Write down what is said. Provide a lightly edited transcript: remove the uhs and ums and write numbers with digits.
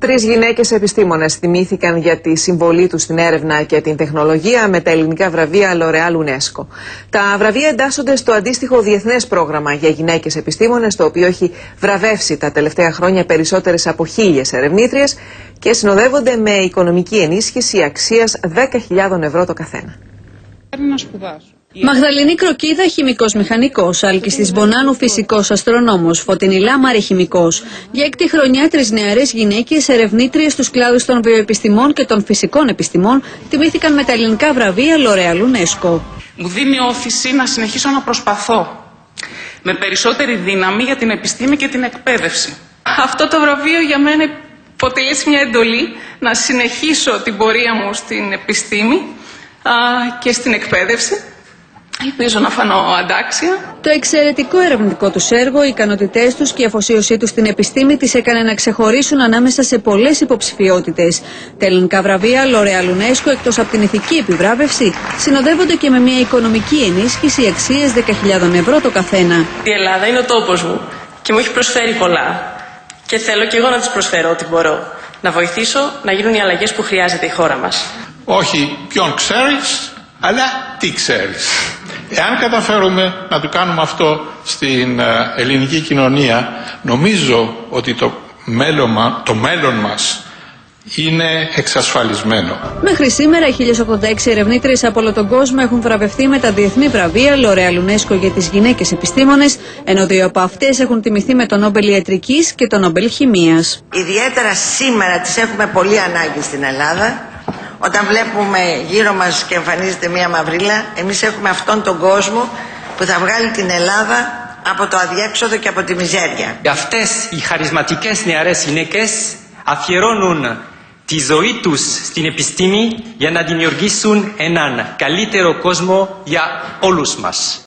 3 γυναίκες επιστήμονες τιμήθηκαν για τη συμβολή τους στην έρευνα και την τεχνολογία με τα ελληνικά βραβεία L'Oréal UNESCO. Τα βραβεία εντάσσονται στο αντίστοιχο διεθνές πρόγραμμα για γυναίκες επιστήμονες, το οποίο έχει βραβεύσει τα τελευταία χρόνια περισσότερες από 1.000 ερευνήτριες και συνοδεύονται με οικονομική ενίσχυση αξίας 10.000 ευρώ το καθένα. Μαγδαληνή Κροκίδα, χημικός μηχανικός, Άλκης της Μπονάνου, φυσικός αστρονόμος, Φωτεινή Λάμαρη, χημικός. Για 6η χρονιά, 3 νεαρές γυναίκες ερευνήτριες στους κλάδους των βιοεπιστημών και των φυσικών επιστημών τιμήθηκαν με τα ελληνικά βραβεία L'Oréal UNESCO. Μου δίνει όθηση να συνεχίσω να προσπαθώ με περισσότερη δύναμη για την επιστήμη και την εκπαίδευση. Αυτό το βραβείο για μένα αποτελεί μια εντολή να συνεχίσω την πορεία μου στην επιστήμη και στην εκπαίδευση. Ελπίζω να φανώ αντάξια. Το εξαιρετικό ερευνητικό τους έργο, οι ικανότητές τους και η αφοσίωσή τους στην επιστήμη τις έκανε να ξεχωρίσουν ανάμεσα σε πολλές υποψηφιότητες. Τα ελληνικά βραβεία L'Oréal UNESCO, εκτός από την ηθική επιβράβευση, συνοδεύονται και με μια οικονομική ενίσχυση αξίας 10.000 ευρώ το καθένα. Η Ελλάδα είναι ο τόπος μου και μου έχει προσφέρει πολλά. Και θέλω και εγώ να της προσφέρω ό,τι μπορώ. Να βοηθήσω να γίνουν οι αλλαγές που χρειάζεται η χώρα μας. Όχι ποιον ξέρεις, αλλά τι ξέρεις. Εάν καταφέρουμε να το κάνουμε αυτό στην ελληνική κοινωνία, νομίζω ότι το μέλλον μας είναι εξασφαλισμένο. Μέχρι σήμερα, οι 1086 ερευνήτριες από όλο τον κόσμο έχουν βραβευτεί με τα διεθνή βραβεία L'Oréal UNESCO για τις γυναίκες επιστήμονες, ενώ 2 από αυτές έχουν τιμηθεί με το Νόμπελ Ιατρικής και το Νόμπελ Χημείας. Ιδιαίτερα σήμερα τις έχουμε πολύ ανάγκη στην Ελλάδα. Όταν βλέπουμε γύρω μας και εμφανίζεται μία μαυρίλα, εμείς έχουμε αυτόν τον κόσμο που θα βγάλει την Ελλάδα από το αδιέξοδο και από τη μιζέρια. Αυτές οι χαρισματικές νεαρές γυναίκες αφιερώνουν τη ζωή τους στην επιστήμη για να δημιουργήσουν έναν καλύτερο κόσμο για όλους μας.